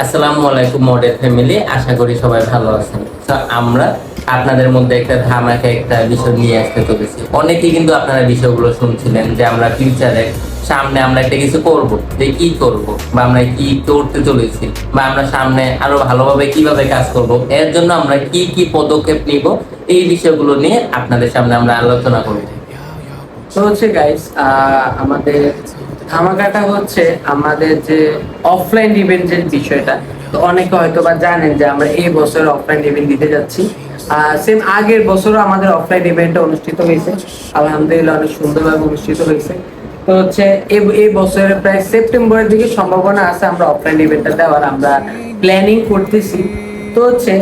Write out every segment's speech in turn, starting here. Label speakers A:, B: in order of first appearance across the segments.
A: আসসালামু আলাইকুম model family, আশা করি সবাই ভালো আছেন। তো আমরা আপনাদের মধ্যে একটা ধামাকা একটা বিষয় নিয়ে আসতে চলেছি। অনেকেই কিন্তু আপনারা বিষয়গুলো শুনছিলেন যে আমরা ফিউচারে সামনে আমরা একটা কিছু করব, যে কি করব বা আমরা কি করতে চলেছি বা আমরা সামনে আরো ভালোভাবে কিভাবে কাজ করব, এর জন্য আমরা কি কি পদক্ষেপ নিব, এই বিষয়গুলো নিয়ে আপনাদের সামনে আমরা আলোচনা করব।
B: তো হচ্ছে গাইস, আমাদের ধামাকাটা হচ্ছে আমাদের যে অফলাইন ইভেন্টের বিষয়টা। তো অনেকে হয়তো বা জানেন যে আমরা এই বছর অফলাইন ইভেন্ট দিতে যাচ্ছি। সেম আগের বছরও আমাদের অফলাইন ইভেন্টটা অনুষ্ঠিত হয়েছে, আলহামদুলিল্লাহ অনেক সুন্দরভাবে অনুষ্ঠিত হয়েছে। তো হচ্ছে এই বছরের প্রায় সেপ্টেম্বরের দিকে সম্ভাবনা আছে আমরা অফলাইন ইভেন্টটা দেওয়ার, আমরা প্ল্যানিং করতেছি। তো হচ্ছে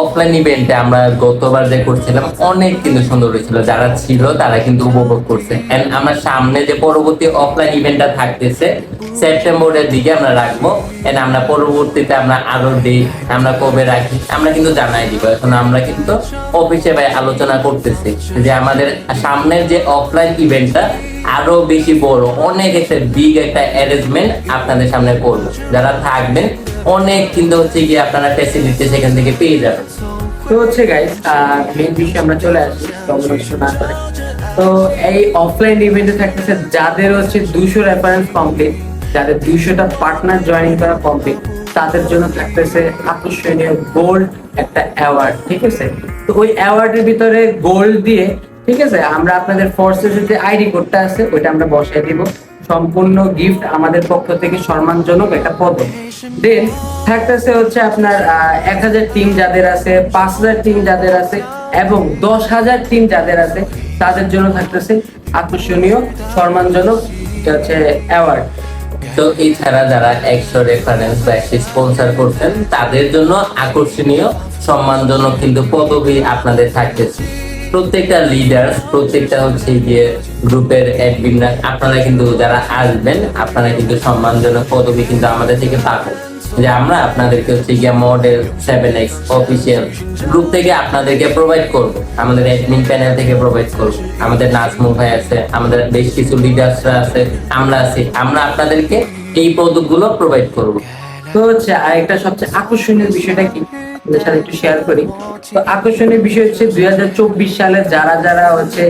A: অফলাইন ইভেন্টে আমরা গতবার যে করছিলাম অনেক কিন্তু সুন্দর হয়েছিল, যারা ছিল তারা কিন্তু উপভোগ করছে। এন্ড আমরা সামনে যে পরবর্তী অফলাইন ইভেন্টটা থাকতেছে সেপ্টেম্বরের দিকে আমরা রাখবো। এন্ড আমরা পরবর্তীতে আমরা আরো ডেট আমরা কবে রাখি আমরা কিন্তু জানাই দিব। এখন আমরা কিন্তু অফিসে আলোচনা করতেছি যে আমাদের সামনের যে অফলাইন ইভেন্টটা আরো বেশি বড়, অনেক একটা বিগ একটা অ্যারেঞ্জমেন্ট আপনাদের সামনে করবো। যারা থাকবেন অনেক কিন্তু হচ্ছে গিয়ে আপনারা ফ্যাসিলিটি সেখান থেকে পেয়ে যাবেন।
B: তো হচ্ছে গাইস, মেইন বিষয়ে আমরা চলে আসি নষ্ট না করে। তো এই অফলাইন ইভেন্টে থাকতেছে যাদের হচ্ছে 200 রেফারেন্স কমপ্লিট, যাদের 200টা পার্টনার জয়েনিং করা কমপ্লিট, তাদের জন্য থাকতেছে আকর্ষণীয় গোল্ড একটা অ্যাওয়ার্ড। ঠিক আছে, তো ওই অ্যাওয়ার্ডের ভিতরে গোল্ড দিয়ে, ঠিক আছে, আমরা আপনাদের ফোর্সের যে আইডি কোডটা আছে ওইটা আমরা বসাই দিব। সম্পূর্ণ গিফট আমাদের পক্ষ থেকে সম্মানজনক একটা পদক। দেন থাকতেছে হচ্ছে আপনার 1000 টিম যাদের আছে, 5000 টিম যাদের আছে এবং 10,000 টিম যাদের আছে, তাদের জন্য থাকতেছে আকর্ষণীয় সম্মানজনক হচ্ছে অ্যাওয়ার্ড।
A: তো এছাড়া যারা 100 রেফারেন্স বা 100 স্পন্সর করছেন তাদের জন্য আকর্ষণীয় সম্মানজনক কিন্তু পদবি আপনাদের থাকতেছে। প্রত্যেকটা লিডার, প্রত্যেকটা হচ্ছে গিয়ে গ্রুপের অ্যাডমিনরা, আপনারা কিন্তু যারা আসবেন আপনারা কিন্তু সম্মানজনক পদবি কিন্তু আমাদের থেকে পাবেন। যে আমরা আপনাদেরকে হচ্ছে গিয়ে মডেল 7X অফিসিয়াল গ্রুপ থেকে আপনাদেরকে প্রোভাইড করব, আমাদের অ্যাডমিন প্যানেল থেকে প্রোভাইড করব। আমাদের নাজমুল ভাই আছে, আমাদের বেশ কিছু লিডার্সরা আছে, আমরা আছি, আমরা আপনাদেরকে এই পদকগুলো প্রোভাইড করব।
B: তো হচ্ছে আরেকটা সবচেয়ে আকর্ষণীয় বিষয়টা কি আপনাদের সাথে একটু শেয়ার করি। তো আকর্ষণীয় বিষয় হচ্ছে 2024 সালে যারা যারা হচ্ছে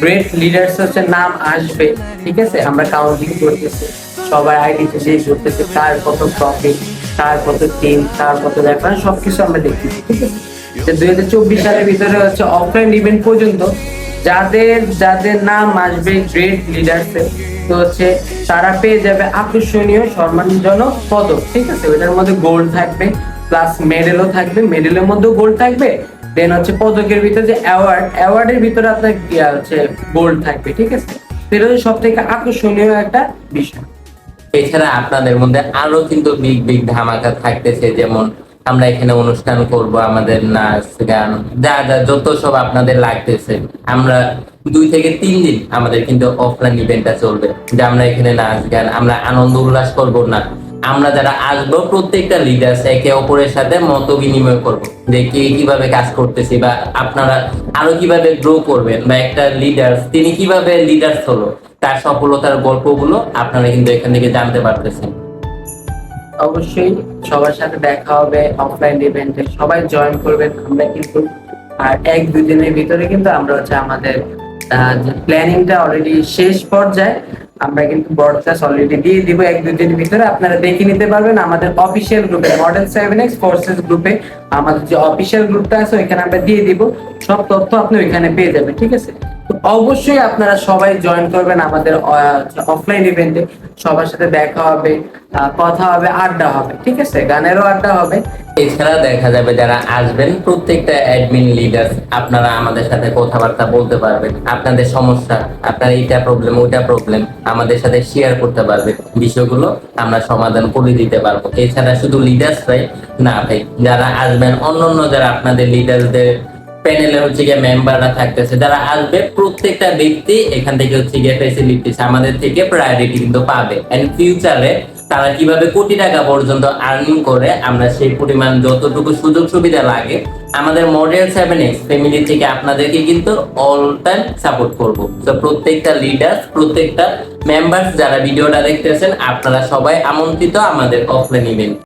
B: গ্রেট লিডার্স হচ্ছে নাম আসবে, ঠিক আছে, আমরা কাউন্টিং করতেছি, সবাই আইডি দিয়ে করতেছে কার কত প্রফিট, কার কত টিম, কার কত রেফারেন্স, সবকিছু আমরা দেখতেছি। ঠিক আছে, যে 2024 সালের ভিতরে হচ্ছে অফলাইন ইভেন্ট পর্যন্ত যাদের যাদের নাম আসবে গ্রেট লিডার্সের, তো হচ্ছে তারা পেয়ে যাবে আকর্ষণীয় সম্মানজনক পদক। ঠিক আছে, ওইটার মধ্যে গোল্ড থাকবে, প্লাস মেডেলও থাকবে, মেডেলের মধ্যেও গোল্ড থাকবে। দেন হচ্ছে পদকের ভিতরে যে অ্যাওয়ার্ডের ভিতরে আপনার হচ্ছে গোল্ড থাকবে। ঠিক আছে, এটা হচ্ছে সব থেকে আকর্ষণীয় একটা বিষয়।
A: এছাড়া আপনাদের মধ্যে আরো কিন্তু বিগ বিগ ধামাকা থাকতেছে, যেমন আমরা এখানে অনুষ্ঠান করব, আমাদের নাচ গান যা যা যত সব আপনাদের লাগতেছে, আমরা 2 থেকে 3 দিন আমাদের কিন্তু অফলাইন ইভেন্টটা চলবে। যে আমরা এখানে নাচ গান আমরা আনন্দ উল্লাস করব না, আমরা যারা আসবো প্রত্যেকটা লিডার্স একে অপরের সাথে মত বিনিময় করব যে কে কিভাবে কাজ করতেছি বা আপনারা আরো কিভাবে গ্রো করবেন, বা একটা লিডার্স তিনি কিভাবে লিডার্স হলো তার সফলতার গল্পগুলো আপনারা কিন্তু এখান থেকে জানতে পারতেছেন।
B: অবশ্যই সবার সাথে দেখা হবে অফলাইন ইভেন্টে, সবাই জয়েন করবেন। আমরা কিন্তু আর 1-2 দিনের ভিতরে কিন্তু আমরা হচ্ছে আমাদের প্ল্যানিংটা অলরেডি শেষ পর্যায়ে, আমরা কিন্তু ব্রডকাস্ট অলরেডি দিয়ে দিব। 1-2 দিনের ভিতরে আপনারা দেখে নিতে পারবেন আমাদের অফিসিয়াল গ্রুপে, মডেল 7X ফোর্সেস গ্রুপে। আমাদের যে অফিসিয়াল গ্রুপটা আছে ওইখানে আমরা দিয়ে দিব, সব তথ্য আপনি ওইখানে পেয়ে যাবেন। ঠিক আছে, তো অবশ্যই আপনারা সবাই জয়েন করবেন আমাদের অফলাইন ইভেন্টে। সবার সাথে দেখা হবে, কথা হবে, আড্ডা হবে। ঠিক আছে, গানেরও আড্ডা হবে।
A: এছাড়া দেখা যাবে যারা আসবেন প্রত্যেকটা অ্যাডমিন লিডার, আপনারা আমাদের সাথে কথাবার্তা বলতে পারবেন, আপনাদের সমস্যা, আপনার এইটা প্রবলেম ওইটা প্রবলেম আমাদের সাথে শেয়ার করতে পারবেন, বিষয়গুলো আমরা সমাধান করে দিতে পারবো। এছাড়া শুধু লিডার্সরাই না ভাই, যারা আসবেন অন্য যারা আপনাদের লিডারদের প্যানেলে হচ্ছে গিয়ে মেম্বাররা থাকতেছে, যারা আসবে প্রত্যেকটা ব্যক্তি এখান থেকে হচ্ছে গিয়ে ফ্যাসিলিটিস আমাদের থেকে প্রায়োরিটি কিন্তু পাবে। এন্ড ফিউচারে তারা কিভাবে কোটি টাকা পর্যন্ত আর্নিং করে, আমরা সেই পরিমাণ যতটুকু সুযোগ সুবিধা লাগে আমাদের মডেল 7X ফ্যামিলি থেকে আপনাদেরকে কিন্তু অল টাইম সাপোর্ট করব। তো প্রত্যেকটা লিডার, প্রত্যেকটা মেম্বার্স যারা ভিডিওটা দেখতেছেন, আপনারা সবাই আমন্ত্রিত আমাদের অফলাইন ইভেন্ট।